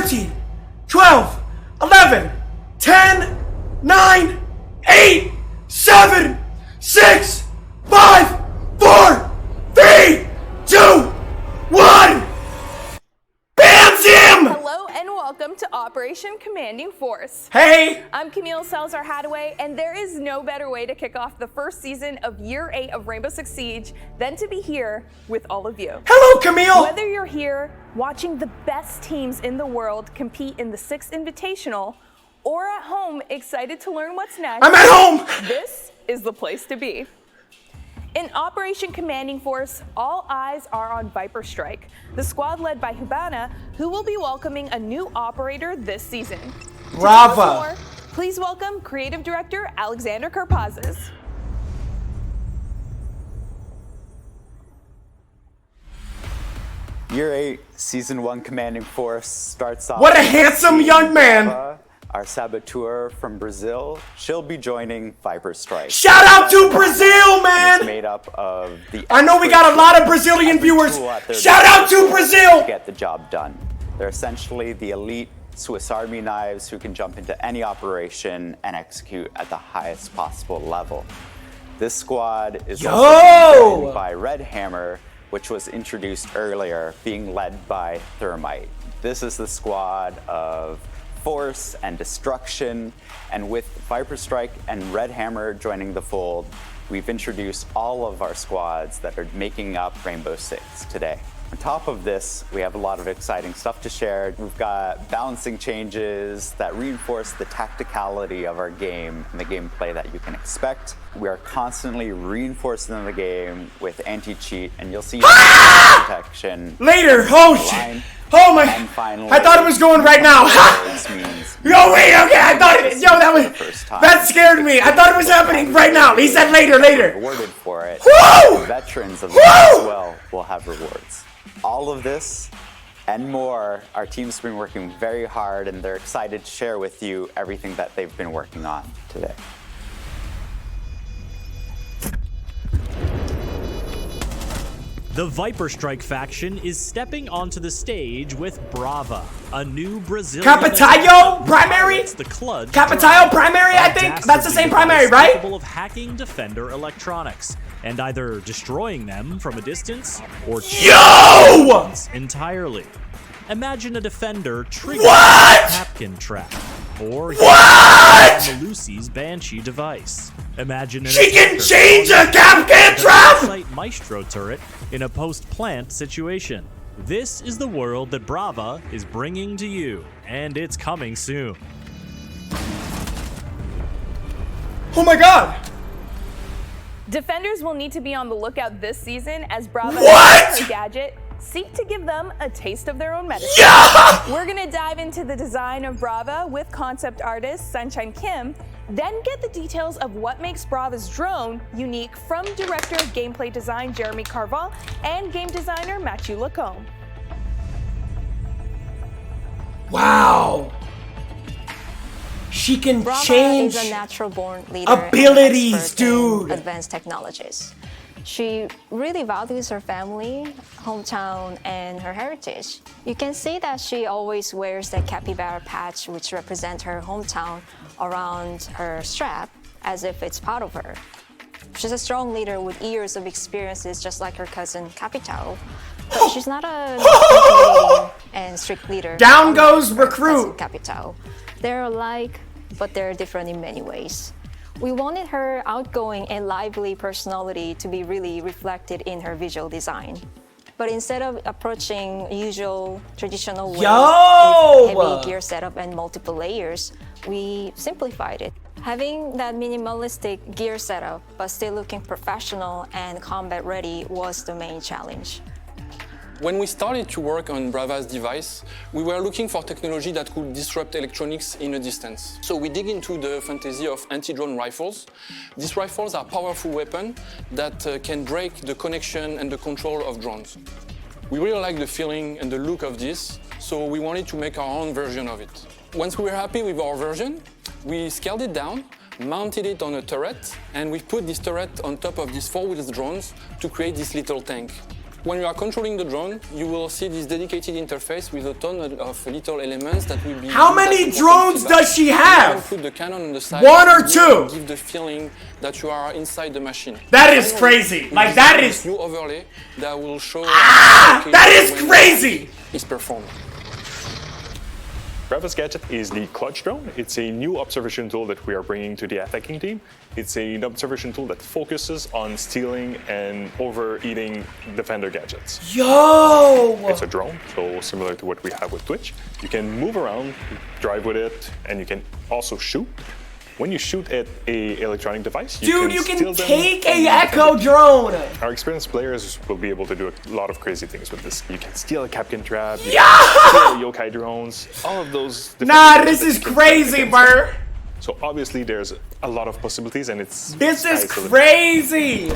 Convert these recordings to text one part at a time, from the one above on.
13, 12, 11, 10, 9, 8, 7, 6, 5, 4, 3, 2, 1. Bam Zim! Hello and welcome to Operation Commanding Force. Hey! I'm Camille Salazar-Hadaway, and there is no better way to kick off the first season of Year 8 of Rainbow Six Siege than to be here with all of you. Hello, Camille! Whether you're here watching the best teams in the world compete in the 6th Invitational, or at home excited to learn what's next, I'm at home! this is the place to be. In Operation Commanding Force, all eyes are on Viper Strike, the squad led by Hubana, who will be welcoming a new operator this season. Brava! To tell us more, please welcome Creative Director Alexander Karpazis. Year 8, Season 1 Commanding Force starts off. What a handsome young man! Brava, our saboteur from Brazil. She'll be joining Viper Strike. Shout out to Brazil, It's man! made up of the I know we got a lot of Brazilian viewers. Shout out to Brazil! To get the job done. They're essentially the elite Swiss Army knives who can jump into any operation and execute at the highest possible level. This squad is also led by Red Hammer, which was introduced earlier, being led by Thermite. This is the squad of force and destruction, and with Viper Strike and Red Hammer joining the fold, we've introduced all of our squads that are making up Rainbow Six today. On top of this, we have a lot of exciting stuff to share. We've got balancing changes that reinforce the tacticality of our game and the gameplay that you can expect. We are constantly reinforcing the game with anti-cheat, and you'll see protection Later! Oh shit! Oh my! I thought it was going right now. Yo, wait, okay, I thought it. Yo, that scared me. I thought it was happening right now. He said later. Rewarded for it. Woo! Veterans of the game as well will have rewards. All of this and more, our team's been working very hard, and they're excited to share with you everything that they've been working on today. The Viper Strike faction is stepping onto the stage with Brava, a new Brazilian Capitayo primary? It's the Clud. Capitayo primary, I think? That's the same primary, right? Capable of hacking Defender electronics and either destroying them from a distance or entirely. Imagine a Defender triggering a Capkin trap, or the Lucy's Banshee device. Imagine she can change a Capkin trap! Maestro turret in a post-plant situation. This is the world that Brava is bringing to you, and it's coming soon. Oh my god! Defenders will need to be on the lookout this season as Brava and her gadget seek to give them a taste of their own medicine. Yeah! We're gonna dive into the design of Brava with concept artist Sunshine Kim, then get the details of what makes Brava's drone unique from director of gameplay design Jeremy Carval and game designer Matthew Lacombe. Wow! She can Brava change is a natural-born leader abilities, and dude. in advanced technologies. She really values her family, hometown, and her heritage. You can see that she always wears the capybara patch, which represents her hometown, around her strap, as if it's part of her. She's a strong leader with years of experiences, just like her cousin Capitao. But she's not a intimidating and strict leader. Down goes recruit. Capitao. They're alike, but they're different in many ways. We wanted her outgoing and lively personality to be really reflected in her visual design. But instead of approaching usual traditional ways with heavy gear setup and multiple layers, we simplified it. Having that minimalistic gear setup, but still looking professional and combat ready was the main challenge. When we started to work on Brava's device, we were looking for technology that could disrupt electronics in a distance. So we dig into the fantasy of anti-drone rifles. These rifles are powerful weapons that can break the connection and the control of drones. We really like the feeling and the look of this, so we wanted to make our own version of it. Once we were happy with our version, we scaled it down, mounted it on a turret, and we put this turret on top of these 4-wheel drones to create this little tank. When you are controlling the drone, you will see this dedicated interface with a ton of little elements that will be... How many drones does she have? You put the cannon on the side. One or two? Give the feeling that you are inside the machine. That is crazy. Like, that is... New overlay that will show... that is crazy! Is performed. Brava's gadget is the Clutch Drone. It's a new observation tool that we are bringing to the attacking team. It's an observation tool that focuses on stealing and overeating defender gadgets. Yo! It's a drone, so similar to what we have with Twitch. You can move around, drive with it, and you can also shoot. When you shoot at a electronic device, you can take a Echo drone! Our experienced players will be able to do a lot of crazy things with this. You can steal a Capcan trap, you yeah! can steal yokai drones, all of those. Nah, this is crazy, bro. So obviously there's a lot of possibilities and it's... This is crazy!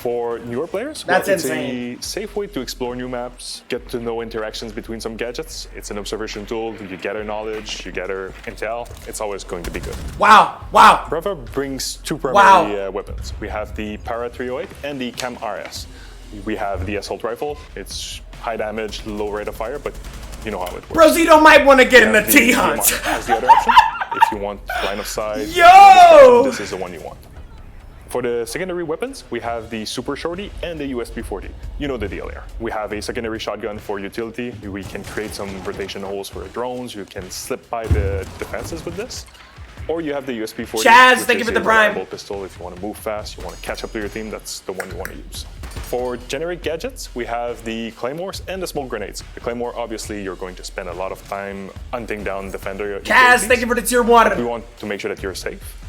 For newer players, that's insane. It's a safe way to explore new maps, get to know interactions between some gadgets. It's an observation tool, you gather knowledge, you gather intel. It's always going to be good. Wow, wow. Brava brings two primary weapons. We have the Para 308 and the Cam RS. We have the assault rifle. It's high damage, low rate of fire, but you know how it works. Rosito might want to get in the T-Hunt. As the other option, if you want line of sight, yo! This is the one you want. For the secondary weapons, we have the Super Shorty and the USB-40. You know the deal here. We have a secondary shotgun for utility. We can create some rotation holes for drones. You can slip by the defenses with this. Or you have the USB-40. Chaz, thank you for the prime. Pistol. If you want to move fast, you want to catch up to your team, that's the one you want to use. For generic gadgets, we have the Claymores and the smoke grenades. The Claymore, obviously, you're going to spend a lot of time hunting down defender. Chaz, thank you for the tier 1. We want to make sure that you're safe.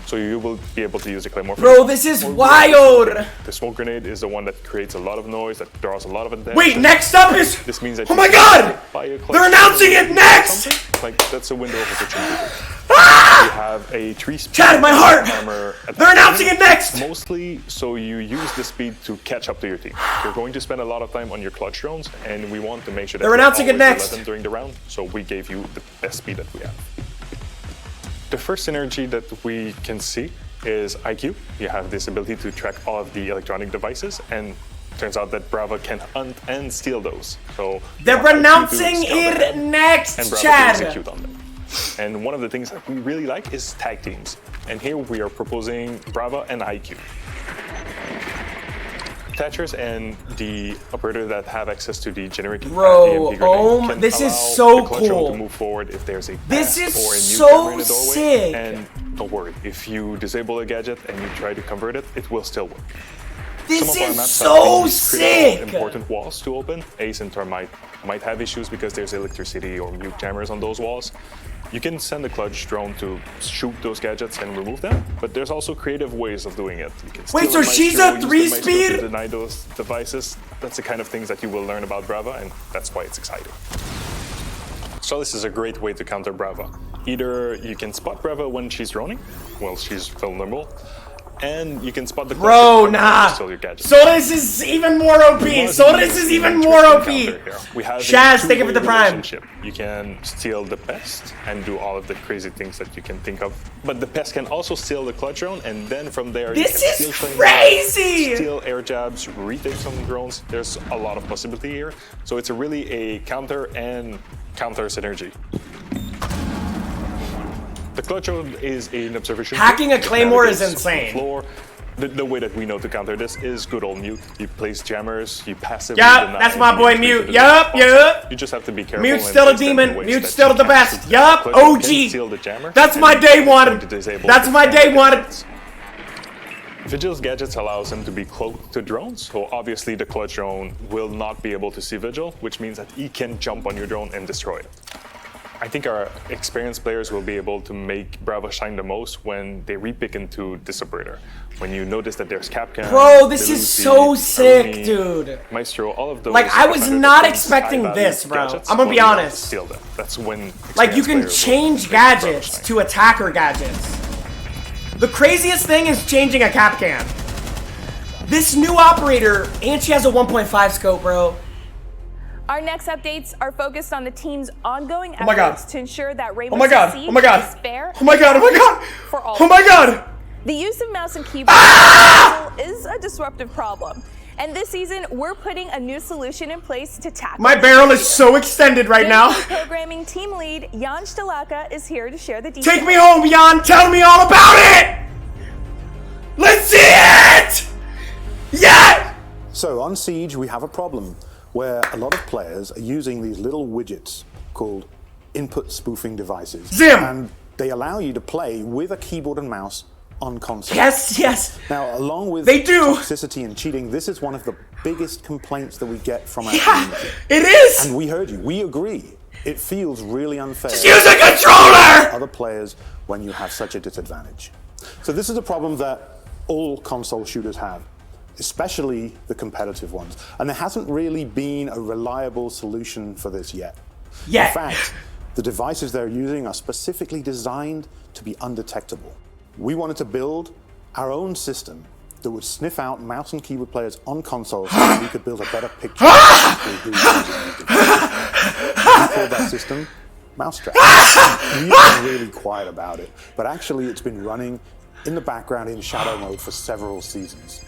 So you will be able to use the Claymore. Bro, this is wild! The smoke grenade is the one that creates a lot of noise, that draws a lot of attention. Wait, next up is... This means that oh my god! They're announcing it next! Like, that's a window of opportunity. We have a 3-speed Chad, my heart! armor. They're announcing it next! Mostly so you use the speed to catch up to your team. You're going to spend a lot of time on your clutch drones, and we want to make sure that they're announcing it next during the round, so we gave you the best speed that we have. The first synergy that we can see is IQ. You have this ability to track all of the electronic devices, and turns out that Brava can hunt and steal those. So they're announcing it next, and Brava Chad. can execute on them. And one of the things that we really like is tag teams. And here we are proposing Brava and IQ. Attachers and the operator that have access to the generic bro, this is so cool. To move forward if there's a this is or a so in the doorway. sick. And don't worry, if you disable a gadget and you try to convert it, it will still work. This is so sick. Important walls to open. Ace and Termite might have issues because there's electricity or mute jammers on those walls. You can send a clutch drone to shoot those gadgets and remove them, but there's also creative ways of doing it. You can wait, so she's a 3-speed? To deny those devices. That's the kind of things that you will learn about Brava, and that's why it's exciting. So this is a great way to counter Brava. Either you can spot Brava when she's droning, well, she's vulnerable, and you can spot the bro, nah. So this is even more OP. So this is even more OP. We have Shaz, thank you for the prime. You can steal the pest and do all of the crazy things that you can think of. But the pest can also steal the clutch drone, and then from there this you can is steal crazy. Steal air jabs, retake some drones. There's a lot of possibility here. So it's really a counter and counter synergy. The clutch drone is an observation. Hacking a Claymore is insane. Floor. The way that we know to counter this is good old mute. You place jammers, you passively deny. That's my boy Mute. Yup. You just have to be careful. Mute's still a demon. Mute's still the best. Yup. OG. That's my day one. That's my day one. Vigil's gadgets allows him to be cloaked to drones, so obviously the clutch drone will not be able to see Vigil, which means that he can jump on your drone and destroy it. I think our experienced players will be able to make Brava shine the most when they repick into this operator. When you notice that there's Capcan, bro, this is so sick, dude. Maestro, all of those. Like, I was not expecting this, bro. I'm gonna be honest. Steal them. That's when. Like, you can change gadgets to attacker gadgets. The craziest thing is changing a Capcan. This new operator, and she has a 1.5 scope, bro. Our next updates are focused on the team's ongoing efforts to ensure that Rainbow Six Siege is fair for all. Oh my god! The use of mouse and keyboard is a disruptive problem. And this season, we're putting a new solution in place to tackle. My barrel is so extended right now. Programming team lead Jan Stalaka is here to share the details. Take me home, Jan. Tell me all about it. Let's see it. Yeah. So on Siege, we have a problem where a lot of players are using these little widgets called input spoofing devices. Zim. And they allow you to play with a keyboard and mouse on console. Yes, yes. Now, along with they do. toxicity and cheating, this is one of the biggest complaints that we get from our community. It is. And we heard you. We agree. It feels really unfair. Just use a controller. Other players when you have such a disadvantage. So this is a problem that all console shooters have, especially the competitive ones. And there hasn't really been a reliable solution for this yet. In fact, the devices they're using are specifically designed to be undetectable. We wanted to build our own system that would sniff out mouse and keyboard players on consoles so that we could build a better picture of who's using the device. We called that system Mousetrap. We've been really quiet about it, but actually it's been running in the background in shadow mode for several seasons.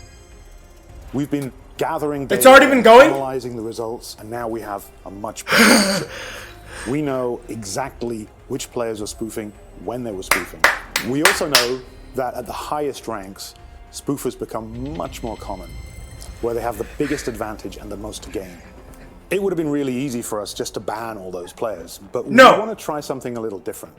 We've been gathering data, it's already been going? Analyzing the results, and now we have a much better picture. We know exactly which players are spoofing, when they were spoofing. We also know that at the highest ranks, spoofers become much more common, where they have the biggest advantage and the most to gain. It would have been really easy for us just to ban all those players, but we want to try something a little different.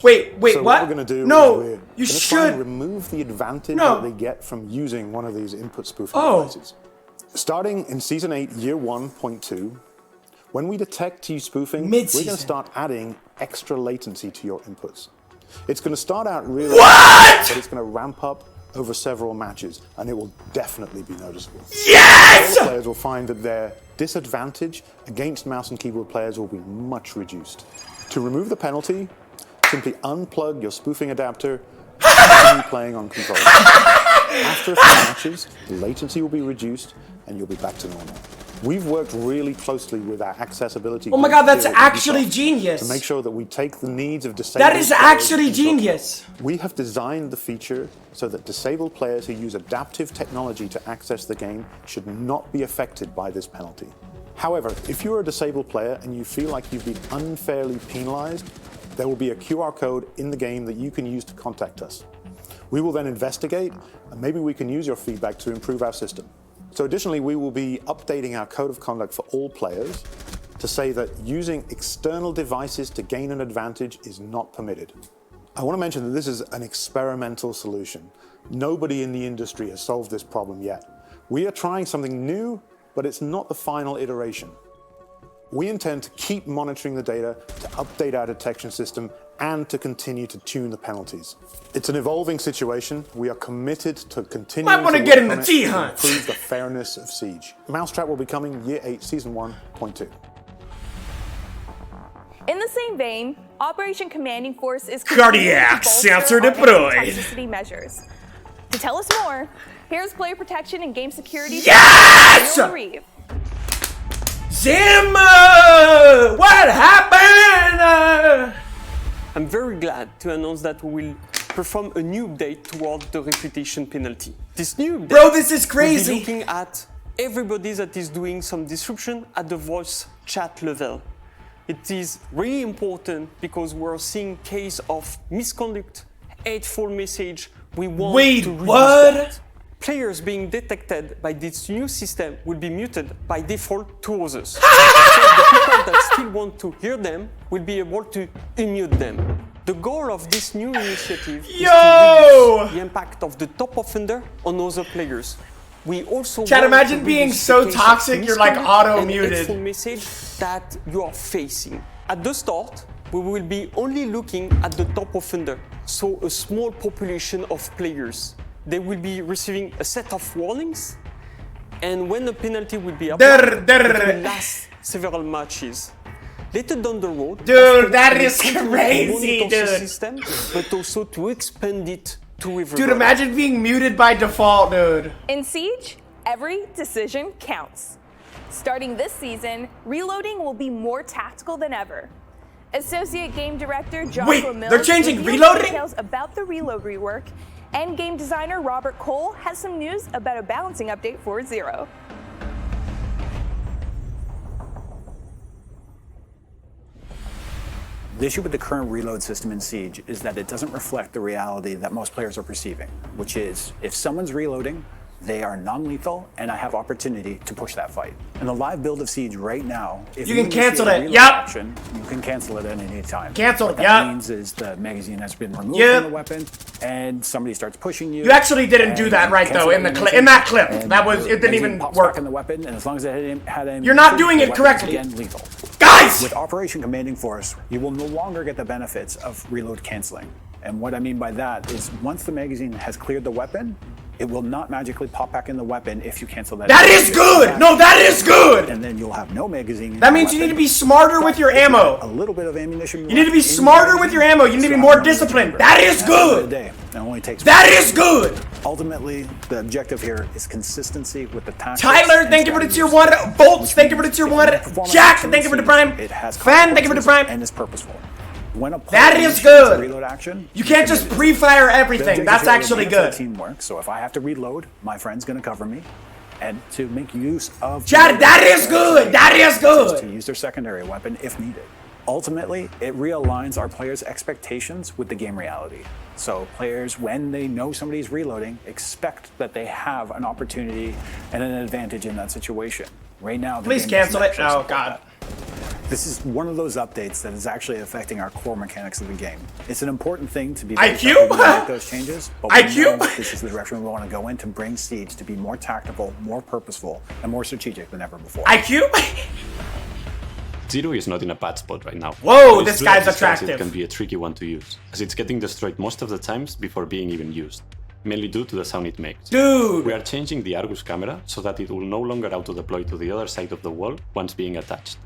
Wait, so what? We're going to do no, you should should try and remove the advantage that they get from using one of these input spoofing devices. Starting in Season 8, Year 1.2, when we detect you spoofing, we're going to start adding extra latency to your inputs. It's going to start out really fast, but it's going to ramp up over several matches, and it will definitely be noticeable. Yes! All players will find that their disadvantage against mouse and keyboard players will be much reduced. To remove the penalty, simply unplug your spoofing adapter and continue playing on controller. After a few matches, the latency will be reduced and you'll be back to normal. We've worked really closely with our accessibility. Oh my god, that's actually genius. To make sure that we take the needs of disabled players. That is actually genius. We have designed the feature so that disabled players who use adaptive technology to access the game should not be affected by this penalty. However, if you're a disabled player and you feel like you've been unfairly penalized, there will be a QR code in the game that you can use to contact us. We will then investigate, and maybe we can use your feedback to improve our system. So additionally, we will be updating our code of conduct for all players to say that using external devices to gain an advantage is not permitted. I want to mention that this is an experimental solution. Nobody in the industry has solved this problem yet. We are trying something new, but it's not the final iteration. We intend to keep monitoring the data, to update our detection system, and to continue to tune the penalties. It's an evolving situation. We are committed to continuing to get in the T-Hunt. Improve the fairness of Siege. Mousetrap will be coming Year 8, Season 1.2. In the same vein, Operation Commanding Force is cardiac sensor deployed. Toxicity measures. To tell us more, here's player protection and game security. Yes! Zim! What happened? I'm very glad to announce that we will perform a new update toward the reputation penalty. This new update this is crazy. will be looking at everybody that is doing some disruption at the voice chat level. It is really important because we're seeing case of misconduct, hateful message. We want to reduce that. Players being detected by this new system will be muted by default to others. So the people that still want to hear them will be able to unmute them. The goal of this new initiative is to reduce the impact of the top offender on other players. We also Chat, imagine being so toxic you're like auto-muted. Message that you are facing. At the start, we will be only looking at the top offender, so a small population of players. They will be receiving a set of warnings, and when the penalty will be applied, it will last several matches. Later down the road, dude, that is crazy, dude. System, but also to expand it to everybody. Dude, imagine being muted by default, dude. In Siege, every decision counts. Starting this season, reloading will be more tactical than ever. Associate Game Director Joshua Mills they're changing reloading? details about the reload rework And game designer Robert Cole has some news about a balancing update for Zero. The issue with the current reload system in Siege is that it doesn't reflect the reality that most players are perceiving, which is if someone's reloading, they are non-lethal, and I have opportunity to push that fight. In the live build of Siege right now, if you can cancel it, action, you can cancel it at any time. Cancel what it, that means is the magazine has been removed from the weapon, and somebody starts pushing you. You actually didn't do that right though in the in that clip. That was it didn't even work. Back in the weapon, and as long as it had ammunition, you're not doing it correctly. Again, lethal. Guys! With Operation Commanding Force, you will no longer get the benefits of reload canceling. And what I mean by that is once the magazine has cleared the weapon, it will not magically pop back in the weapon if you cancel that. That is good! No, that is good! And then you'll have no magazine. That means you need to be smarter with your ammo. A little bit of ammunition. You need to be smarter with your ammo. You need to be more disciplined. That is good! That is good! Ultimately, the objective here is consistency with the tactics. Tyler, thank you for the tier 1. Bolts, thank you for the tier 1. Jack, thank you for the prime. Fan, thank you for the prime. And it's purposeful. When a that is good. Reload action, you can't just pre-fire everything. That's actually good. Teamwork. So if I have to reload, my friend's going to cover me, and to make use of. Chad, that is good. That is good. To use their secondary weapon if needed. Ultimately, it realigns our players' expectations with the game reality. So players, when they know somebody's reloading, expect that they have an opportunity and an advantage in that situation. Right now, please cancel it. Oh God. This is one of those updates that is actually affecting our core mechanics of the game. It's an important thing to be IQ? To make those changes, but IQ? This is the direction we want to go in to bring Siege to be more tactical, more purposeful, and more strategic than ever before. IQ? Zero is not in a bad spot right now. Whoa, this guy's attractive. It can be a tricky one to use, as it's getting destroyed most of the times before being even used, mainly due to the sound it makes. Dude! We are changing the Argus camera so that it will no longer auto-deploy to the other side of the wall once being attached.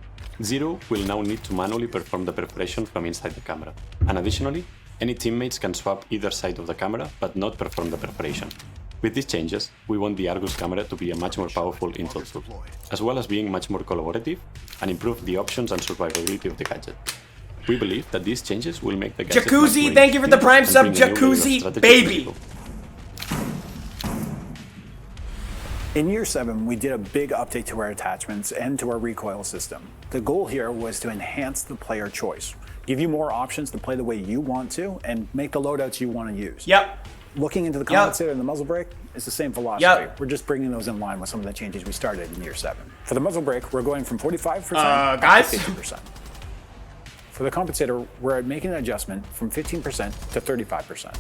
Zero will now need to manually perform the perforation from inside the camera. And additionally, any teammates can swap either side of the camera but not perform the perforation. With these changes, we want the Argus camera to be a much more powerful intel tool, as well as being much more collaborative and improve the options and survivability of the gadget. We believe that these changes will make the gadget Jynxzi, thank you for the prime sub, Jynxzi, baby! In Year 7, we did a big update to our attachments and to our recoil system. The goal here was to enhance the player choice, give you more options to play the way you want to, and make the loadouts you want to use. Yep. Looking into the compensator and the muzzle brake, it's the same philosophy. Yep. We're just bringing those in line with some of the changes we started in Year 7. For the muzzle brake, we're going from 45% guys? to 50%. For the compensator, we're making an adjustment from 15% to 35%.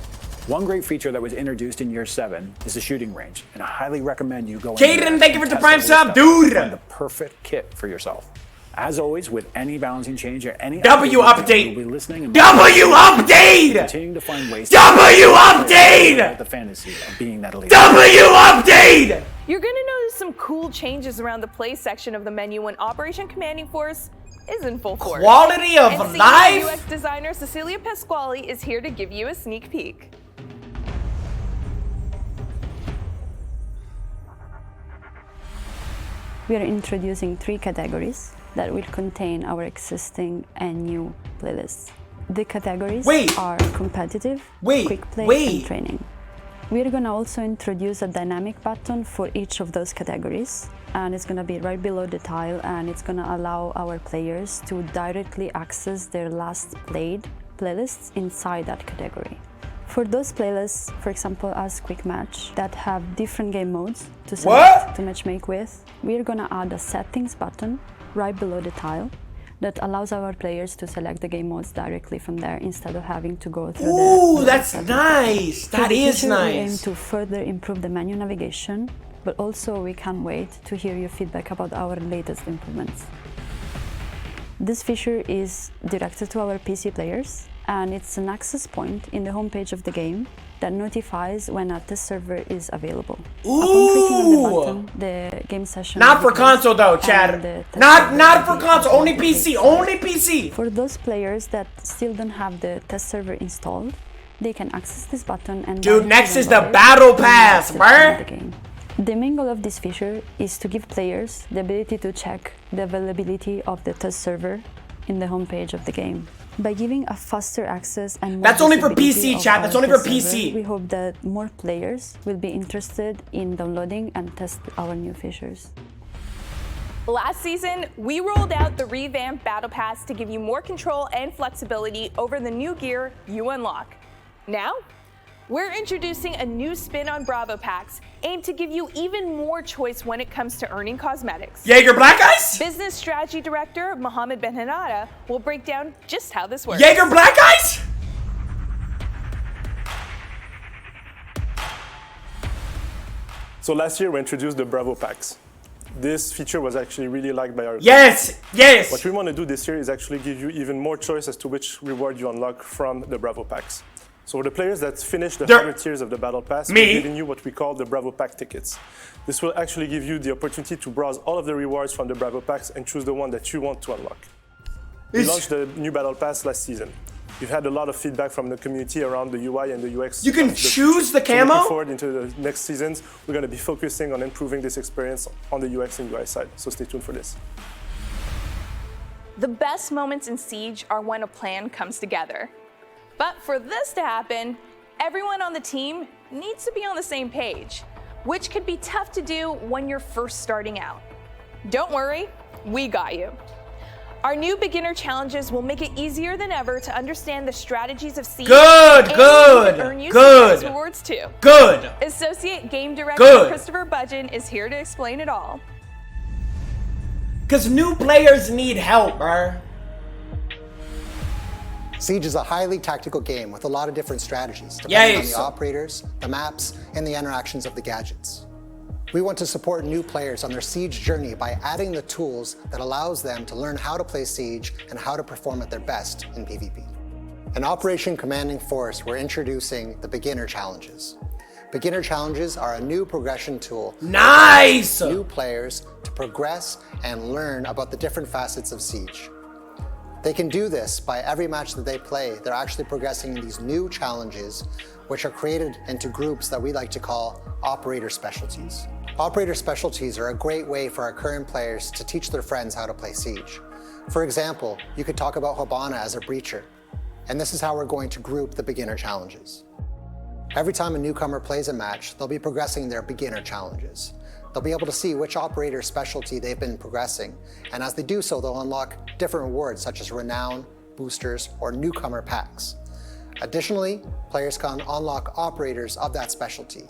One great feature that was introduced in Year 7 is the shooting range, and I highly recommend you go Caden, thank you for the prime sub, dude! Find the perfect kit for yourself. As always, with any balancing change or any W update, we'll be listening and W update, continuing to find ways. W update, the fantasy of being that elite. W update. You're gonna notice some cool changes around the play section of the menu when Operation Commanding Force is in full force. Quality of and life. UX designer Cecilia Pasquale is here to give you a sneak peek. We are introducing 3 categories that will contain our existing and new playlists. The categories are competitive, quick play, and training. We are gonna also introduce a dynamic button for each of those categories, and it's gonna be right below the tile, and it's gonna allow our players to directly access their last played playlists inside that category. For those playlists, for example, as Quick Match, that have different game modes to select to matchmake with, we're gonna add a settings button right below the tile that allows our players to select the game modes directly from there instead of having to go through Ooh, that's nice! That is nice! We aim to further improve the menu navigation, but also we can't wait to hear your feedback about our latest improvements. This feature is directed to our PC players, and it's an access point in the homepage of the game that notifies when a test server is available. Ooh! Upon clicking on the button, the game session... Not for console though, Chad. Not for console, only PC, only PC! For those players that still don't have the test server installed, they can access this button and... Dude, next is the Battle Pass, bruh! The main goal of this feature is to give players the ability to check the availability of the test server in the homepage of the game. By giving a faster access and more That's only for visibility PC, of chat. That's our only for server, PC. We hope that more players will be interested in downloading and test our new features. Last season, we rolled out the revamped Battle Pass to give you more control and flexibility over the new gear you unlock. Now, we're introducing a new spin on Bravo packs aimed to give you even more choice when it comes to earning cosmetics. Jaeger Black Eyes? Business Strategy Director Mohammed Ben-Hanada will break down just how this works. Jaeger Black Eyes? So last year we introduced the Bravo packs. This feature was actually really liked by our Yes, yes. What we want to do this year is actually give you even more choice as to which reward you unlock from the Bravo packs. So for the players that finish the 100 tiers of the Battle Pass, we're giving you what we call the Bravo Pack tickets. This will actually give you the opportunity to browse all of the rewards from the Bravo Packs and choose the one that you want to unlock. We launched the new Battle Pass last season. We've had a lot of feedback from the community around the UI and the UX. You can choose the camo? Looking forward into the next seasons, we're going to be focusing on improving this experience on the UX and UI side, so stay tuned for this. The best moments in Siege are when a plan comes together. But for this to happen, everyone on the team needs to be on the same page, which could be tough to do when you're first starting out. Don't worry, we got you. Our new beginner challenges will make it easier than ever to understand the strategies of Siege. Good. Earn you some rewards too. Good. Associate Game Director Christopher Budgeon is here to explain it all. Because new players need help, bro. Siege is a highly tactical game with a lot of different strategies, depending on the operators, the maps, and the interactions of the gadgets. We want to support new players on their Siege journey by adding the tools that allows them to learn how to play Siege and how to perform at their best in PvP. In Operation Commanding Force, we're introducing the Beginner Challenges. Beginner Challenges are a new progression tool. Nice! New players to progress and learn about the different facets of Siege. They can do this by every match that they play. They're actually progressing in these new challenges, which are created into groups that we like to call operator specialties. Operator specialties are a great way for our current players to teach their friends how to play Siege. For example, you could talk about Hibana as a breacher, and this is how we're going to group the beginner challenges. Every time a newcomer plays a match, they'll be progressing their beginner challenges. They'll be able to see which operator specialty they've been progressing, and as they do so, they'll unlock different rewards such as renown, boosters, or newcomer packs. Additionally, players can unlock operators of that specialty.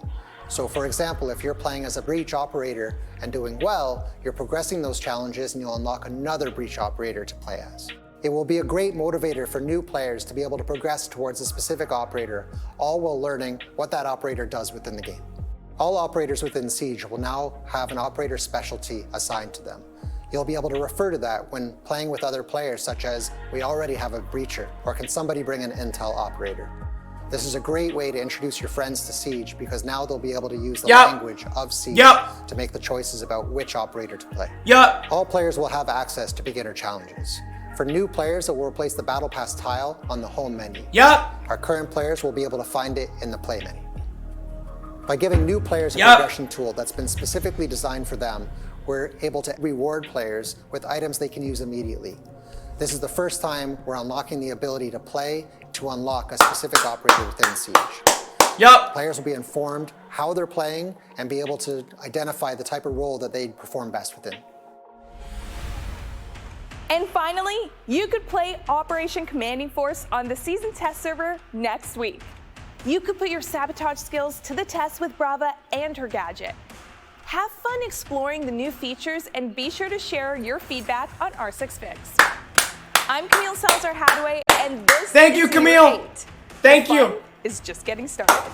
So for example, if you're playing as a breach operator and doing well, you're progressing those challenges and you'll unlock another breach operator to play as. It will be a great motivator for new players to be able to progress towards a specific operator, all while learning what that operator does within the game. All operators within Siege will now have an operator specialty assigned to them. You'll be able to refer to that when playing with other players, such as, we already have a breacher, or can somebody bring an intel operator? This is a great way to introduce your friends to Siege because now they'll be able to use the language of Siege to make the choices about which operator to play. All players will have access to beginner challenges. For new players, it will replace the Battle Pass tile on the home menu. Our current players will be able to find it in the play menu. By giving new players a progression tool that's been specifically designed for them, we're able to reward players with items they can use immediately. This is the first time we're unlocking the ability to play to unlock a specific operator within Siege. Players will be informed how they're playing and be able to identify the type of role that they perform best within. And finally, you could play Operation Commanding Force on the season test server next week. You could put your sabotage skills to the test with Brava and her gadget. Have fun exploring the new features and be sure to share your feedback on R6Fix. I'm Camille Salazar-Hadaway, and this Thank you, Camille. Year 8. Thank The you. fun is just getting started.